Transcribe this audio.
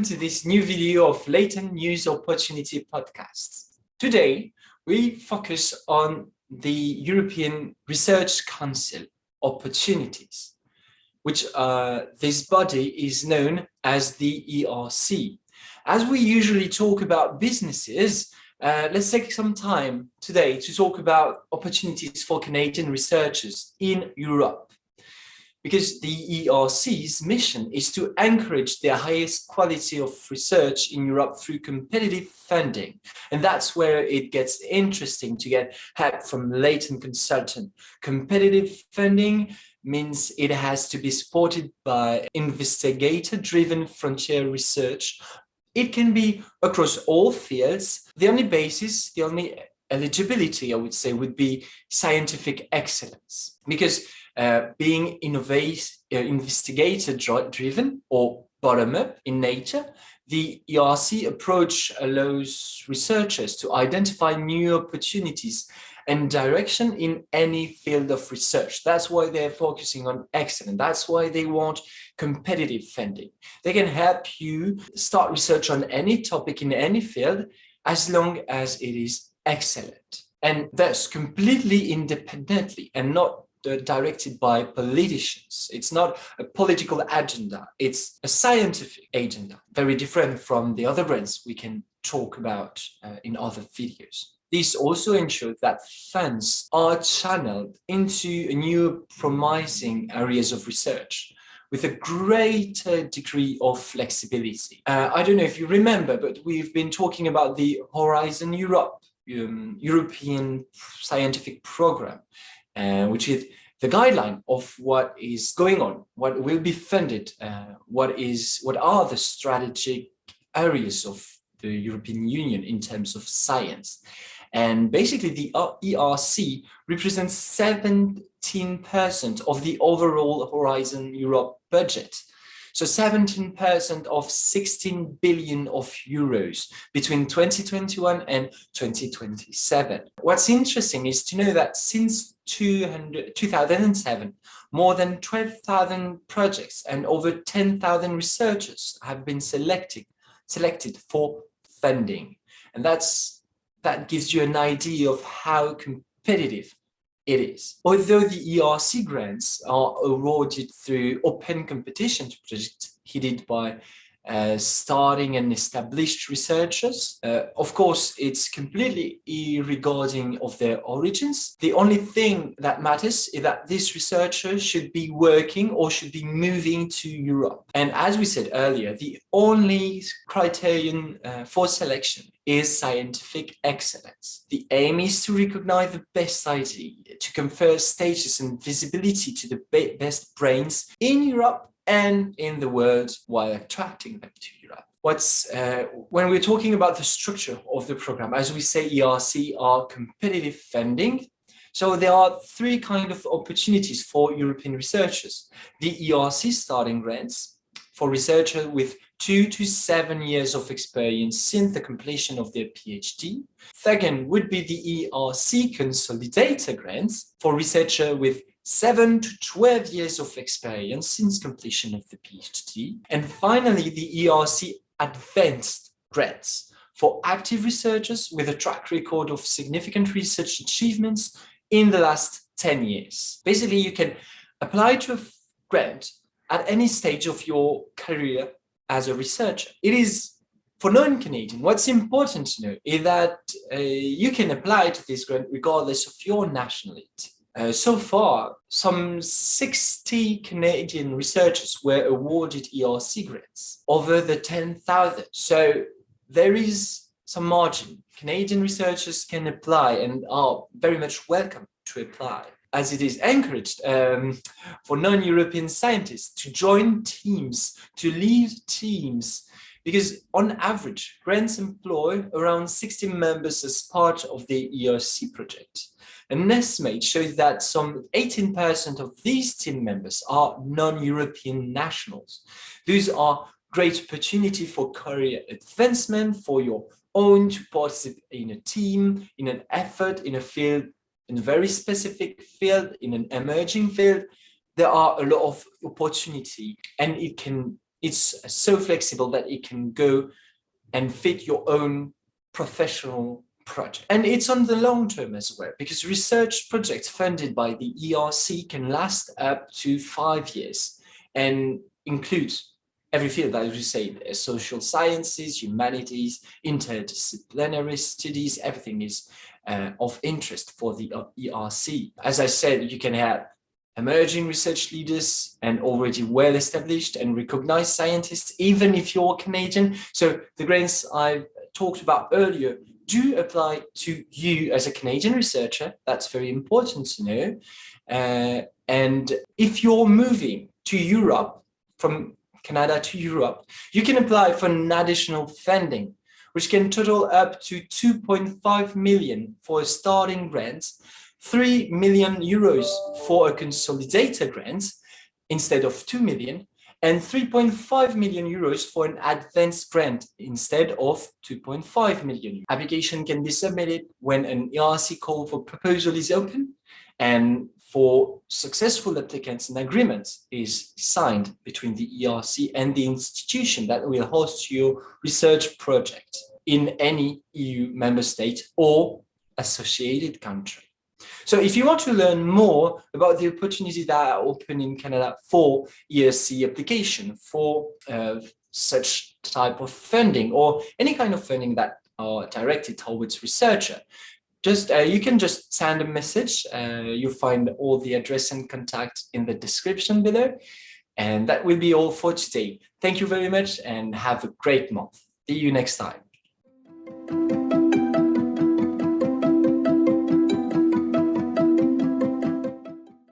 welcome to this new video of Latent News Opportunity Podcast. Today, we focus on the European Research Council opportunities, which this body is known as the ERC. As we usually talk about businesses, let's take some time today to talk about opportunities for Canadian researchers in Europe. Because the ERC's mission is to encourage the highest quality of research in Europe through competitive funding. And that's where it gets interesting to get help from Latent Consultant. Competitive funding means it has to be supported by investigator-driven frontier research. It can be across all fields. The only eligibility, I would say, would be scientific excellence. Because being investigator-driven or bottom-up in nature, the ERC approach allows researchers to identify new opportunities and direction in any field of research. That's why they're focusing on excellence. That's why they want competitive funding. They can help you start research on any topic in any field as long as it is excellent. And thus completely independently and not directed by politicians. It's not a political agenda, it's a scientific agenda, very different from the other brands we can talk about in other videos. This also ensures that funds are channeled into new promising areas of research with a greater degree of flexibility. I don't know if you remember, but we've been talking about the Horizon Europe, European Scientific Program, which is the guideline of what is going on, what will be funded, what are the strategic areas of the European Union in terms of science. And basically the ERC represents 17% of the overall Horizon Europe budget. So 17% of 16 billion of euros between 2021 and 2027. What's interesting is to know that since 2007, more than 12,000 projects and over 10,000 researchers have been selected for funding. And that gives you an idea of how competitive it is. Although the ERC grants are awarded through open competition projects headed by starting and established researchers, of course, it's completely irregarding of their origins. The only thing that matters is that this researcher should be working or should be moving to Europe. And as we said earlier, the only criterion for selection is scientific excellence. The aim is to recognize the best idea, to confer status and visibility to the best brains in Europe and in the world while attracting them to Europe. When we're talking about the structure of the program, as we say, ERC are competitive funding. So there are three kinds of opportunities for European researchers. The ERC starting grants for researchers with 2 to 7 years of experience since the completion of their PhD. Second would be the ERC consolidator grants for researchers with 7 to 12 years of experience since completion of the PhD. And finally, the ERC advanced grants for active researchers with a track record of significant research achievements in the last 10 years. Basically, you can apply to a grant at any stage of your career as a researcher. It is for non-Canadian. What's important to know is that you can apply to this grant regardless of your nationality. So far, some 60 Canadian researchers were awarded ERC grants over the 10,000. So there is some margin. Canadian researchers can apply and are very much welcome to apply, as it is encouraged for non-European scientists to join teams, to lead teams, because on average, grants employ around 60 members as part of the ERC project. An estimate shows that some 18% of these team members are non-European nationals. These are great opportunity for career advancement, for your own to participate in a team, in an effort, in a field, in a very specific field, in an emerging field. There are a lot of opportunity, and it can it's so flexible that it can go and fit your own professional project. And it's on the long term as well, because research projects funded by the ERC can last up to 5 years and includes every field, as we say, social sciences, humanities, interdisciplinary studies, everything is of interest for the ERC. As I said, you can have emerging research leaders and already well-established and recognized scientists, even if you're Canadian. So the grants I talked about earlier do apply to you as a Canadian researcher. That's very important to know. And if you're moving to Europe, from Canada to Europe, you can apply for an additional funding, which can total up to 2.5 million for a starting grant, 3 million euros for a consolidated grant instead of 2 million, and 3.5 million euros for an advanced grant instead of 2.5 million. Application can be submitted when an ERC call for proposal is open, and for successful applicants, an agreement is signed between the ERC and the institution that will host your research project in any EU member state or associated country. So if you want to learn more about the opportunities that are open in Canada for ERC application, for such type of funding or any kind of funding that are directed towards researcher, you can just send a message. You'll find all the address and contact in the description below. And that will be all for today. Thank you very much and have a great month. See you next time.